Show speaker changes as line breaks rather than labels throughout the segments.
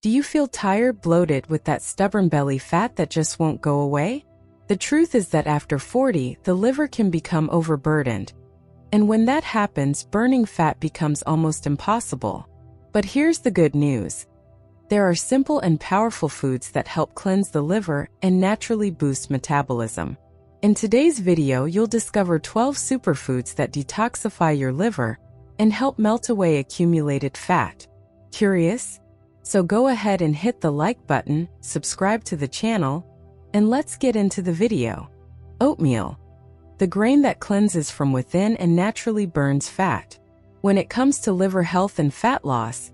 Do you feel tired, bloated, with that stubborn belly fat that just won't go away? The truth is that after 40, the liver can become overburdened. And when that happens, burning fat becomes almost impossible. But here's the good news. There are simple and powerful foods that help cleanse the liver and naturally boost metabolism. In today's video, you'll discover 12 superfoods that detoxify your liver and help melt away accumulated fat. Curious? So go ahead and hit the like button, subscribe to the channel, and let's get into the video. Oatmeal, the grain that cleanses from within and naturally burns fat. When it comes to liver health and fat loss,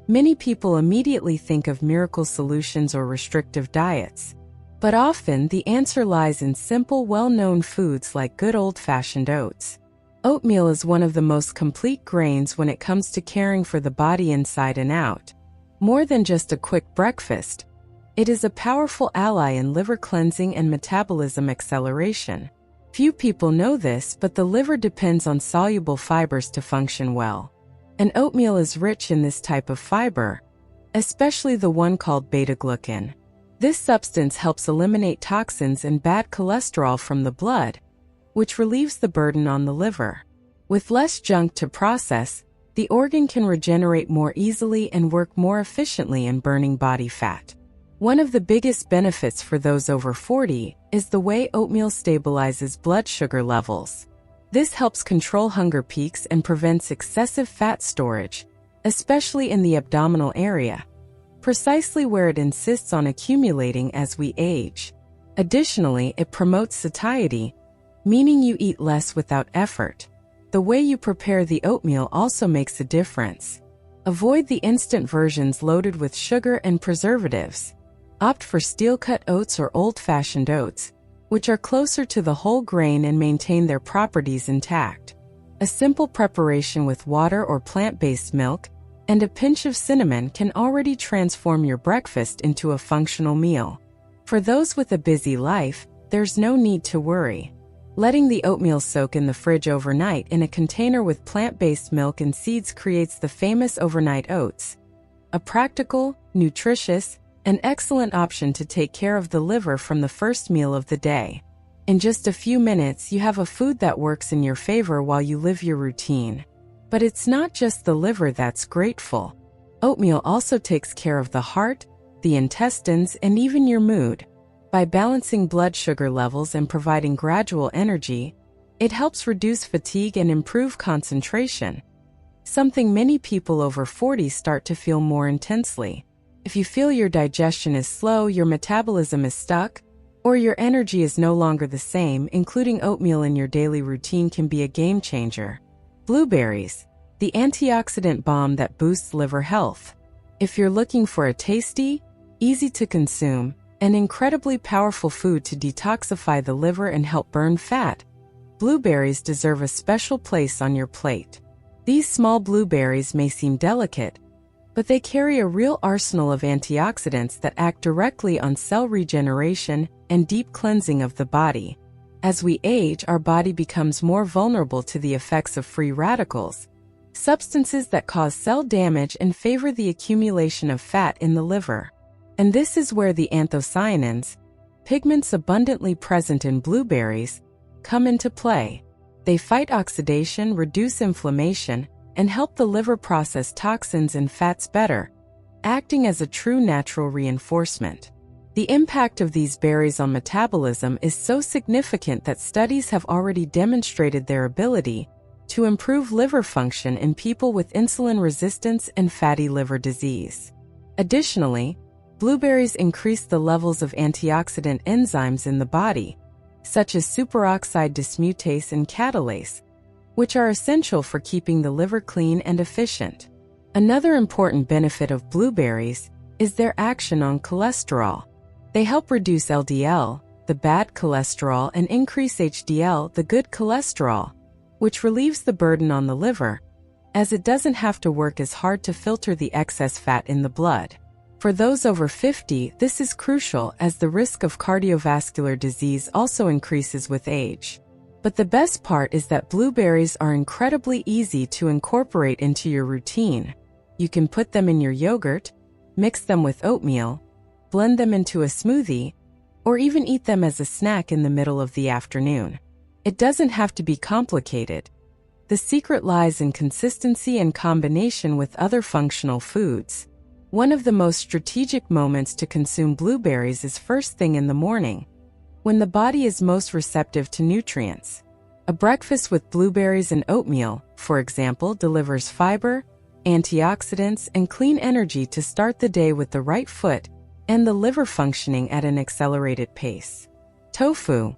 many people immediately think of miracle solutions or restrictive diets. But often, the answer lies in simple, well-known foods like good old-fashioned oats. Oatmeal is one of the most complete grains when it comes to caring for the body inside and out. More than just a quick breakfast, it is a powerful ally in liver cleansing and metabolism acceleration. Few people know this, but the liver depends on soluble fibers to function well. And oatmeal is rich in this type of fiber, especially the one called beta-glucan. This substance helps eliminate toxins and bad cholesterol from the blood, which relieves the burden on the liver. With less junk to process, the organ can regenerate more easily and work more efficiently in burning body fat. One of the biggest benefits for those over 40 is the way oatmeal stabilizes blood sugar levels. This helps control hunger peaks and prevents excessive fat storage, especially in the abdominal area, precisely where it insists on accumulating as we age. Additionally, it promotes satiety, meaning you eat less without effort. The way you prepare the oatmeal also makes a difference. Avoid the instant versions loaded with sugar and preservatives. Opt for steel-cut oats or old-fashioned oats, which are closer to the whole grain and maintain their properties intact. A simple preparation with water or plant-based milk and a pinch of cinnamon can already transform your breakfast into a functional meal. For those with a busy life, there's no need to worry. Letting the oatmeal soak in the fridge overnight in a container with plant-based milk and seeds creates the famous overnight oats, a practical, nutritious, and excellent option to take care of the liver from the first meal of the day. In just a few minutes, you have a food that works in your favor while you live your routine. But it's not just the liver that's grateful. Oatmeal also takes care of the heart, the intestines, and even your mood. By balancing blood sugar levels and providing gradual energy, it helps reduce fatigue and improve concentration, something many people over 40 start to feel more intensely. If you feel your digestion is slow, your metabolism is stuck, or your energy is no longer the same, including oatmeal in your daily routine can be a game changer. Blueberries, the antioxidant bomb that boosts liver health. If you're looking for a tasty, easy to consume, an incredibly powerful food to detoxify the liver and help burn fat, blueberries deserve a special place on your plate. These small blueberries may seem delicate, but they carry a real arsenal of antioxidants that act directly on cell regeneration and deep cleansing of the body. As we age, our body becomes more vulnerable to the effects of free radicals, substances that cause cell damage and favor the accumulation of fat in the liver. And this is where the anthocyanins, pigments abundantly present in blueberries, come into play. They fight oxidation, reduce inflammation, and help the liver process toxins and fats better, acting as a true natural reinforcement. The impact of these berries on metabolism is so significant that studies have already demonstrated their ability to improve liver function in people with insulin resistance and fatty liver disease. Additionally, blueberries increase the levels of antioxidant enzymes in the body, such as superoxide dismutase and catalase, which are essential for keeping the liver clean and efficient. Another important benefit of blueberries is their action on cholesterol. They help reduce LDL, the bad cholesterol, and increase HDL, the good cholesterol, which relieves the burden on the liver, as it doesn't have to work as hard to filter the excess fat in the blood. For those over 50, this is crucial as the risk of cardiovascular disease also increases with age. But the best part is that blueberries are incredibly easy to incorporate into your routine. You can put them in your yogurt, mix them with oatmeal, blend them into a smoothie, or even eat them as a snack in the middle of the afternoon. It doesn't have to be complicated. The secret lies in consistency and combination with other functional foods. One of the most strategic moments to consume blueberries is first thing in the morning, when the body is most receptive to nutrients. A breakfast with blueberries and oatmeal, for example, delivers fiber, antioxidants, and clean energy to start the day with the right foot and the liver functioning at an accelerated pace. Tofu,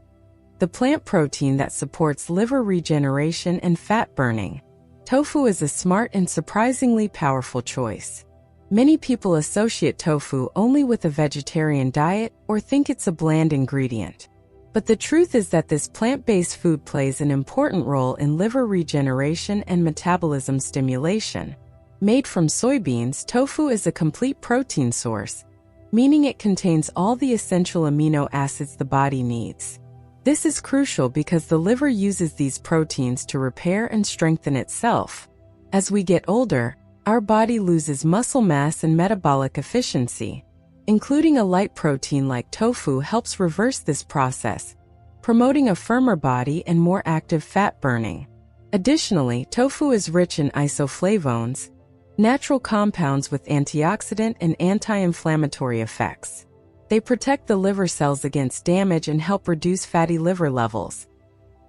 the plant protein that supports liver regeneration and fat burning. Tofu is a smart and surprisingly powerful choice. Many people associate tofu only with a vegetarian diet or think it's a bland ingredient. But the truth is that this plant-based food plays an important role in liver regeneration and metabolism stimulation. Made from soybeans, tofu is a complete protein source, meaning it contains all the essential amino acids the body needs. This is crucial because the liver uses these proteins to repair and strengthen itself. As we get older, our body loses muscle mass and metabolic efficiency. Including a light protein like tofu helps reverse this process, promoting a firmer body and more active fat burning. Additionally, tofu is rich in isoflavones, natural compounds with antioxidant and anti-inflammatory effects. They protect the liver cells against damage and help reduce fatty liver levels.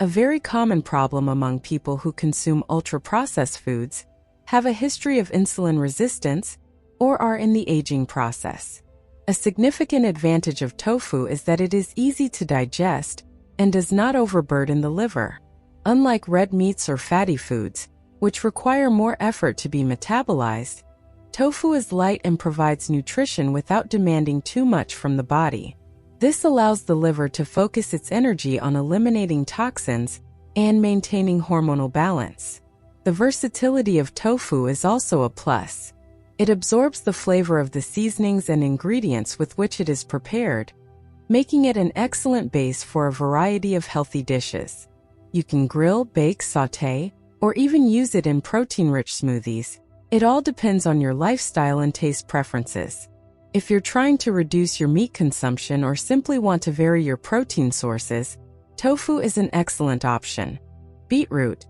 A very common problem among people who consume ultra-processed foods, have a history of insulin resistance, or are in the aging process. A significant advantage of tofu is that it is easy to digest and does not overburden the liver. Unlike red meats or fatty foods, which require more effort to be metabolized, tofu is light and provides nutrition without demanding too much from the body. This allows the liver to focus its energy on eliminating toxins and maintaining hormonal balance. The versatility of tofu is also a plus. It absorbs the flavor of the seasonings and ingredients with which it is prepared, making it an excellent base for a variety of healthy dishes. You can grill, bake, sauté, or even use it in protein-rich smoothies. It all depends on your lifestyle and taste preferences. If you're trying to reduce your meat consumption or simply want to vary your protein sources, tofu is an excellent option. Beetroot,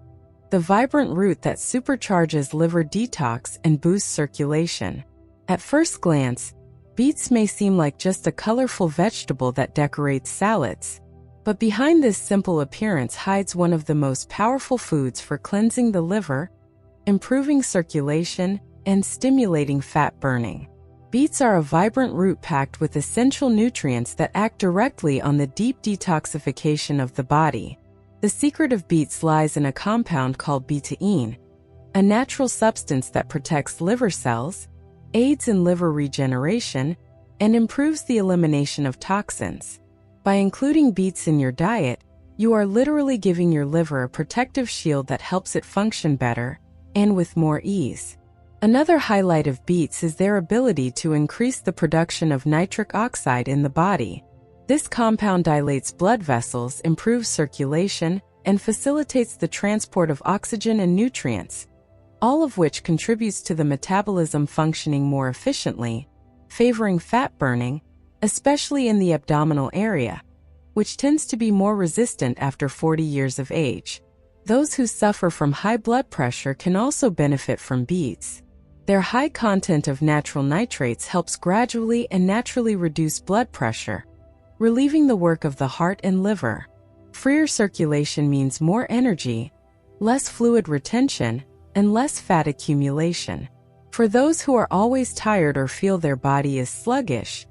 the vibrant root that supercharges liver detox and boosts circulation. At first glance, beets may seem like just a colorful vegetable that decorates salads. But behind this simple appearance hides one of the most powerful foods for cleansing the liver, improving circulation, and stimulating fat burning. Beets are a vibrant root packed with essential nutrients that act directly on the deep detoxification of the body. The secret of beets lies in a compound called betaine, a natural substance that protects liver cells, aids in liver regeneration, and improves the elimination of toxins. By including beets in your diet, you are literally giving your liver a protective shield that helps it function better and with more ease. Another highlight of beets is their ability to increase the production of nitric oxide in the body. This compound dilates blood vessels, improves circulation, and facilitates the transport of oxygen and nutrients, all of which contributes to the metabolism functioning more efficiently, favoring fat burning, especially in the abdominal area, which tends to be more resistant after 40 years of age. Those who suffer from high blood pressure can also benefit from beets. Their high content of natural nitrates helps gradually and naturally reduce blood pressure, relieving the work of the heart and liver. Freer circulation means more energy, less fluid retention, and less fat accumulation. For those who are always tired or feel their body is sluggish,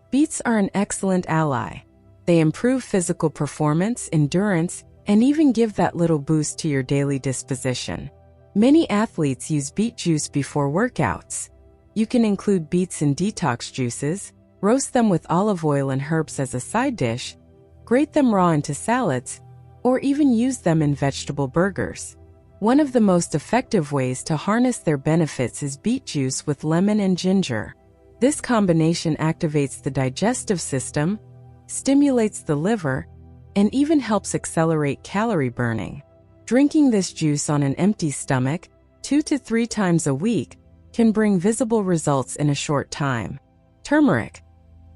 beets are an excellent ally. They improve physical performance, endurance, and even give that little boost to your daily disposition. Many athletes use beet juice before workouts. You can include beets in detox juices, roast them with olive oil and herbs as a side dish, grate them raw into salads, or even use them in vegetable burgers. One of the most effective ways to harness their benefits is beet juice with lemon and ginger. This combination activates the digestive system, stimulates the liver, and even helps accelerate calorie burning. Drinking this juice on an empty stomach, 2 to 3 times a week, can bring visible results in a short time. Turmeric,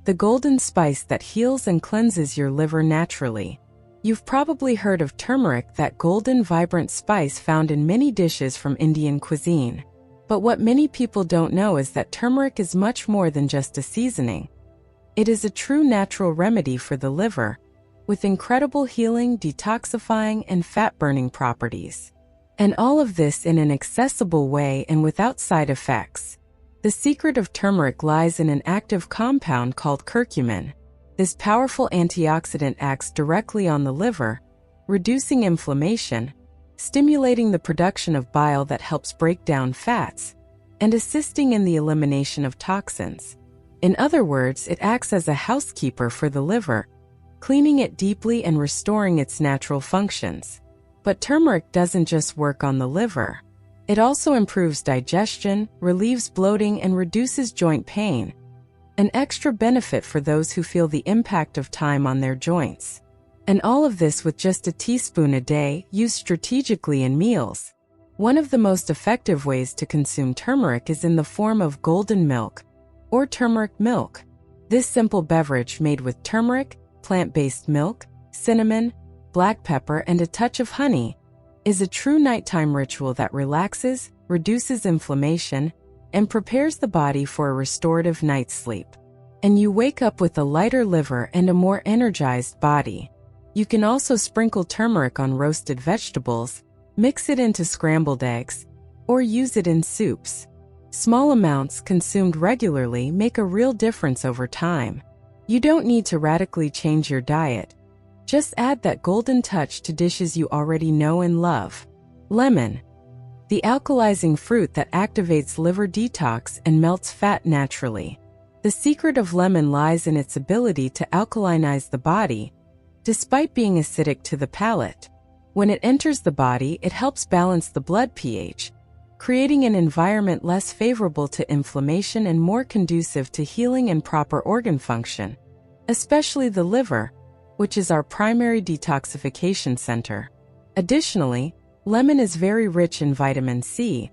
the golden spice that heals and cleanses your liver naturally. You've probably heard of turmeric, that golden, vibrant spice found in many dishes from Indian cuisine. But what many people don't know is that turmeric is much more than just a seasoning. It is a true natural remedy for the liver, with incredible healing, detoxifying, and fat-burning properties. And all of this in an accessible way and without side effects. The secret of turmeric lies in an active compound called curcumin. This powerful antioxidant acts directly on the liver, reducing inflammation, stimulating the production of bile that helps break down fats, and assisting in the elimination of toxins. In other words, it acts as a housekeeper for the liver, cleaning it deeply and restoring its natural functions. But turmeric doesn't just work on the liver. It also improves digestion, relieves bloating, and reduces joint pain, an extra benefit for those who feel the impact of time on their joints. And all of this with just a teaspoon a day, used strategically in meals. One of the most effective ways to consume turmeric is in the form of golden milk, or turmeric milk. This simple beverage made with turmeric, plant-based milk, cinnamon, black pepper, and a touch of honey is a true nighttime ritual that relaxes, reduces inflammation, and prepares the body for a restorative night's sleep. And you wake up with a lighter liver and a more energized body. You can also sprinkle turmeric on roasted vegetables, mix it into scrambled eggs, or use it in soups. Small amounts consumed regularly make a real difference over time. You don't need to radically change your diet. Just add that golden touch to dishes you already know and love. Lemon, the alkalizing fruit that activates liver detox and melts fat naturally. The secret of lemon lies in its ability to alkalinize the body, despite being acidic to the palate. When it enters the body, it helps balance the blood pH, creating an environment less favorable to inflammation and more conducive to healing and proper organ function, especially the liver, which is our primary detoxification center. Additionally, lemon is very rich in vitamin C,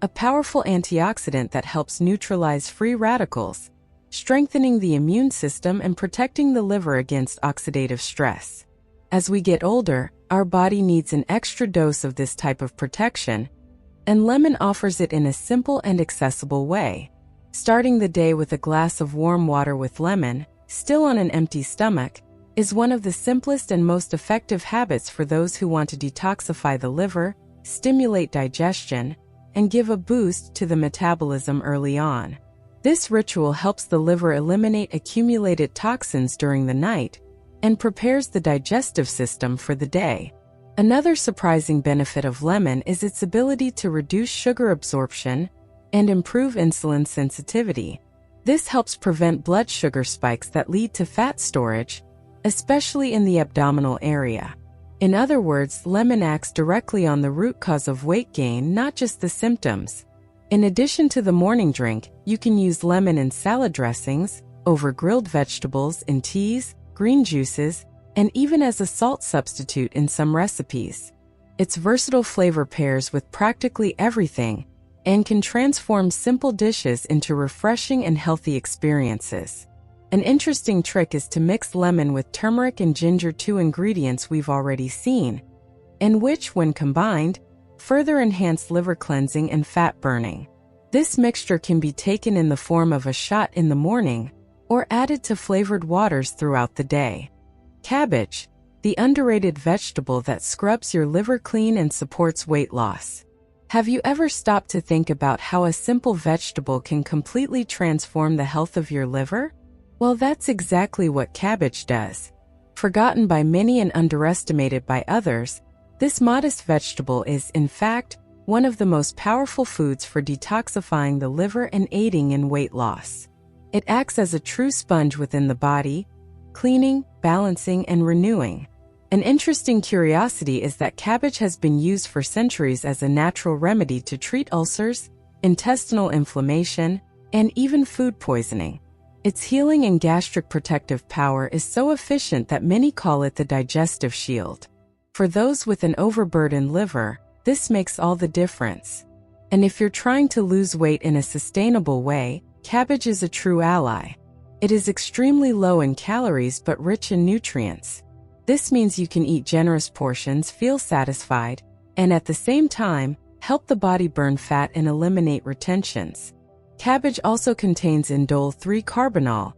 a powerful antioxidant that helps neutralize free radicals, strengthening the immune system and protecting the liver against oxidative stress. As we get older, our body needs an extra dose of this type of protection, and lemon offers it in a simple and accessible way. Starting the day with a glass of warm water with lemon, still on an empty stomach, is one of the simplest and most effective habits for those who want to detoxify the liver, stimulate digestion, and give a boost to the metabolism early on. This ritual helps the liver eliminate accumulated toxins during the night and prepares the digestive system for the day. Another surprising benefit of lemon is its ability to reduce sugar absorption and improve insulin sensitivity. This helps prevent blood sugar spikes that lead to fat storage, especially in the abdominal area. In other words, lemon acts directly on the root cause of weight gain, not just the symptoms. In addition to the morning drink, you can use lemon in salad dressings, over grilled vegetables, in teas, green juices, and even as a salt substitute in some recipes. Its versatile flavor pairs with practically everything and can transform simple dishes into refreshing and healthy experiences. An interesting trick is to mix lemon with turmeric and ginger, two ingredients we've already seen, and which, when combined, further enhance liver cleansing and fat burning. This mixture can be taken in the form of a shot in the morning or added to flavored waters throughout the day. Cabbage, the underrated vegetable that scrubs your liver clean and supports weight loss. Have you ever stopped to think about how a simple vegetable can completely transform the health of your liver? Well, that's exactly what cabbage does. Forgotten by many and underestimated by others, this modest vegetable is, in fact, one of the most powerful foods for detoxifying the liver and aiding in weight loss. It acts as a true sponge within the body, cleaning, balancing, and renewing. An interesting curiosity is that cabbage has been used for centuries as a natural remedy to treat ulcers, intestinal inflammation, and even food poisoning. Its healing and gastric protective power is so efficient that many call it the digestive shield. For those with an overburdened liver, this makes all the difference. And if you're trying to lose weight in a sustainable way, cabbage is a true ally. It is extremely low in calories but rich in nutrients. This means you can eat generous portions, feel satisfied, and at the same time, help the body burn fat and eliminate retentions. Cabbage also contains indole-3-carbinol,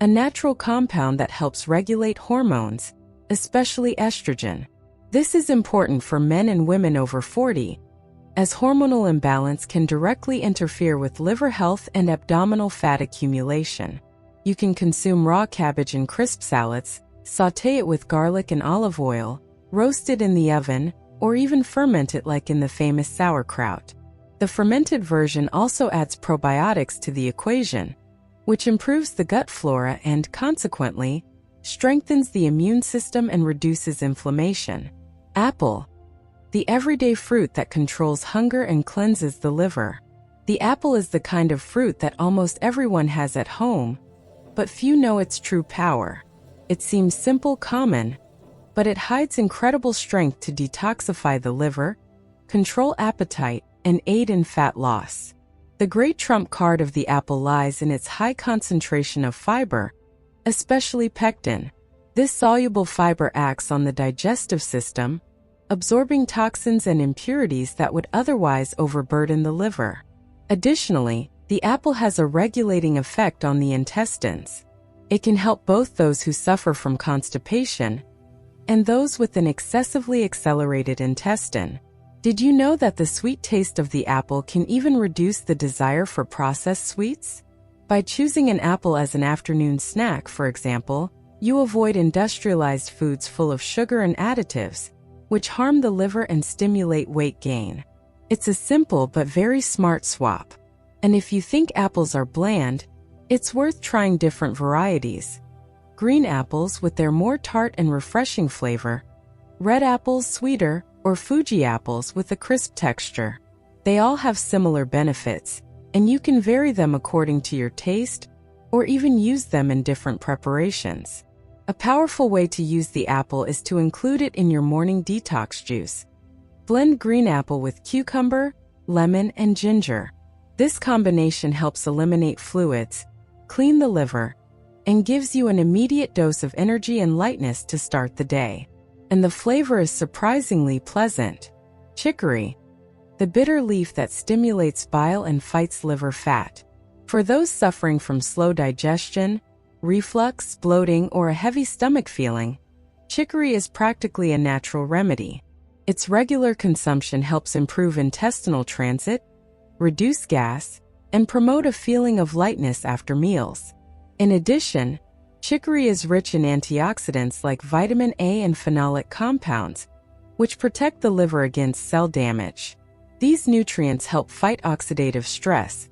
a natural compound that helps regulate hormones, especially estrogen. This is important for men and women over 40, as hormonal imbalance can directly interfere with liver health and abdominal fat accumulation. You can consume raw cabbage in crisp salads, sauté it with garlic and olive oil, roast it in the oven, or even ferment it like in the famous sauerkraut. The fermented version also adds probiotics to the equation, which improves the gut flora and, consequently, strengthens the immune system and reduces inflammation. Apple, the everyday fruit that controls hunger and cleanses the liver. The apple is the kind of fruit that almost everyone has at home, but few know its true power. It seems simple, common, but it hides incredible strength to detoxify the liver, control appetite, and aid in fat loss. The great trump card of the apple lies in its high concentration of fiber, especially pectin. This soluble fiber acts on the digestive system, absorbing toxins and impurities that would otherwise overburden the liver. Additionally, the apple has a regulating effect on the intestines. It can help both those who suffer from constipation and those with an excessively accelerated intestine. Did you know that the sweet taste of the apple can even reduce the desire for processed sweets? By choosing an apple as an afternoon snack, for example, you avoid industrialized foods full of sugar and additives, which harm the liver and stimulate weight gain. It's a simple but very smart swap. And if you think apples are bland, it's worth trying different varieties. Green apples with their more tart and refreshing flavor, red apples sweeter, or Fuji apples with a crisp texture. They all have similar benefits, and you can vary them according to your taste, or even use them in different preparations. A powerful way to use the apple is to include it in your morning detox juice. Blend green apple with cucumber, lemon, and ginger. This combination helps eliminate fluids, clean the liver, and gives you an immediate dose of energy and lightness to start the day. And the flavor is surprisingly pleasant. Chicory, the bitter leaf that stimulates bile and fights liver fat. For those suffering from slow digestion, reflux, bloating, or a heavy stomach feeling, chicory is practically a natural remedy. Its regular consumption helps improve intestinal transit, reduce gas, and promote a feeling of lightness after meals. In addition, chicory is rich in antioxidants like vitamin A and phenolic compounds, which protect the liver against cell damage. These nutrients help fight oxidative stress,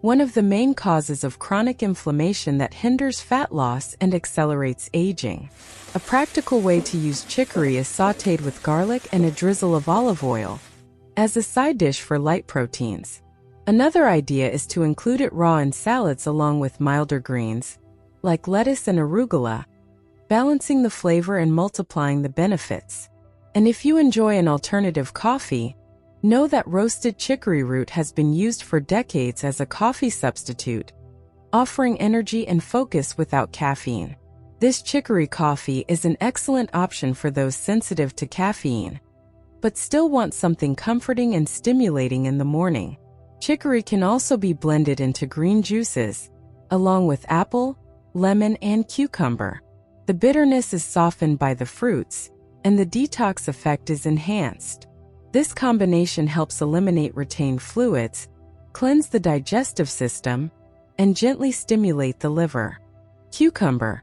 one of the main causes of chronic inflammation that hinders fat loss and accelerates aging. A practical way to use chicory is sautéed with garlic and a drizzle of olive oil, as a side dish for light proteins. Another idea is to include it raw in salads along with milder greens, like lettuce and arugula, balancing the flavor and multiplying the benefits. And if you enjoy an alternative coffee, know that roasted chicory root has been used for decades as a coffee substitute, offering energy and focus without caffeine. This chicory coffee is an excellent option for those sensitive to caffeine, but still want something comforting and stimulating in the morning. Chicory can also be blended into green juices, along with apple, lemon, and cucumber. The bitterness is softened by the fruits, and the detox effect is enhanced. This combination helps eliminate retained fluids, cleanse the digestive system, and gently stimulate the liver. Cucumber,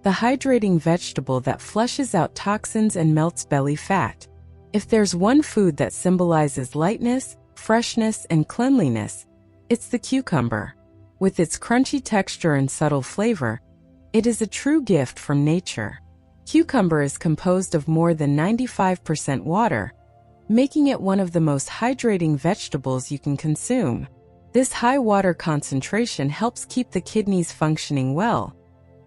the hydrating vegetable that flushes out toxins and melts belly fat. If there's one food that symbolizes lightness, freshness, and cleanliness, it's the cucumber. With its crunchy texture and subtle flavor, it is a true gift from nature. Cucumber is composed of more than 95% water, making it one of the most hydrating vegetables you can consume. This high water concentration helps keep the kidneys functioning well,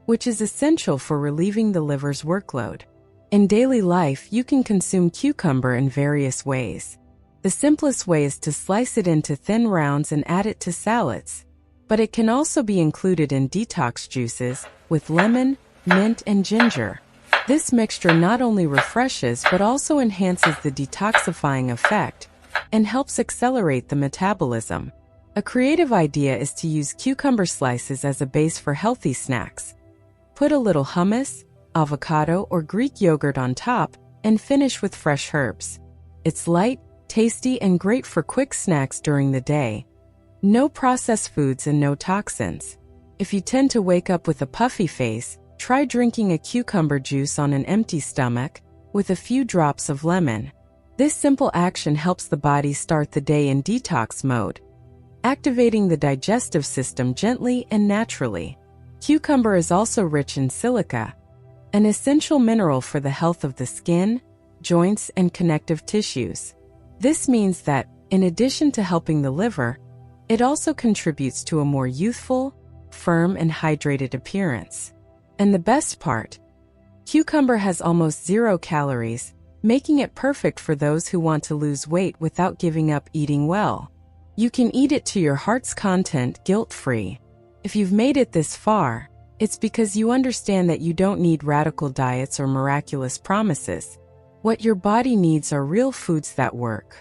which is essential for relieving the liver's workload. In daily life, you can consume cucumber in various ways. The simplest way is to slice it into thin rounds and add it to salads. But it can also be included in detox juices with lemon, mint, and ginger. This mixture not only refreshes but also enhances the detoxifying effect and helps accelerate the metabolism. A creative idea is to use cucumber slices as a base for healthy snacks. Put a little hummus, avocado, or Greek yogurt on top and finish with fresh herbs. It's light, tasty, and great for quick snacks during the day. No processed foods and no toxins. If you tend to wake up with a puffy face, try drinking a cucumber juice on an empty stomach with a few drops of lemon. This simple action helps the body start the day in detox mode, activating the digestive system gently and naturally. Cucumber is also rich in silica, an essential mineral for the health of the skin, joints, and connective tissues. This means that, in addition to helping the liver, it also contributes to a more youthful, firm, and hydrated appearance. And the best part, cucumber has almost 0 calories, making it perfect for those who want to lose weight without giving up eating well. You can eat it to your heart's content guilt-free. If you've made it this far, it's because you understand that you don't need radical diets or miraculous promises. What your body needs are real foods that work.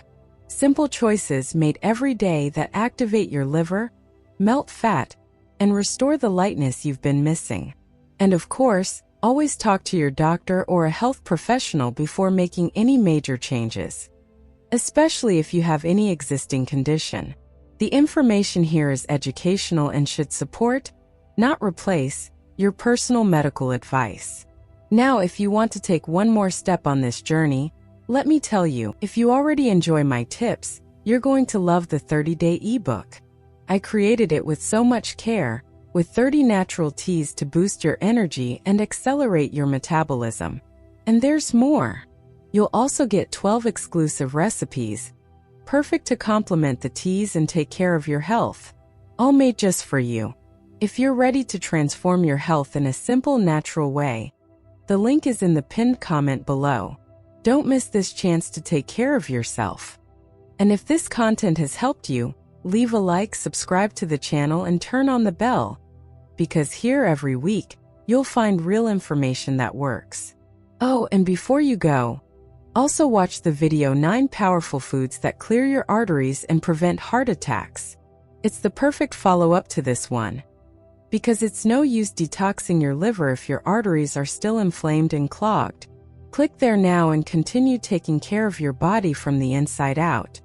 Simple choices made every day that activate your liver, melt fat, and restore the lightness you've been missing. And of course, always talk to your doctor or a health professional before making any major changes, especially if you have any existing condition. The information here is educational and should support, not replace, your personal medical advice. Now, if you want to take one more step on this journey, let me tell you, if you already enjoy my tips, you're going to love the 30-day ebook. I created it with so much care, with 30 natural teas to boost your energy and accelerate your metabolism. And there's more. You'll also get 12 exclusive recipes, perfect to complement the teas and take care of your health, all made just for you. If you're ready to transform your health in a simple, natural way, the link is in the pinned comment below. Don't miss this chance to take care of yourself. And if this content has helped you, leave a like, subscribe to the channel, and turn on the bell, because here every week, you'll find real information that works. Oh, and before you go, also watch the video 9 Powerful Foods That Clear Your Arteries and Prevent Heart Attacks. It's the perfect follow-up to this one, because it's no use detoxing your liver if your arteries are still inflamed and clogged. Click there now and continue taking care of your body from the inside out.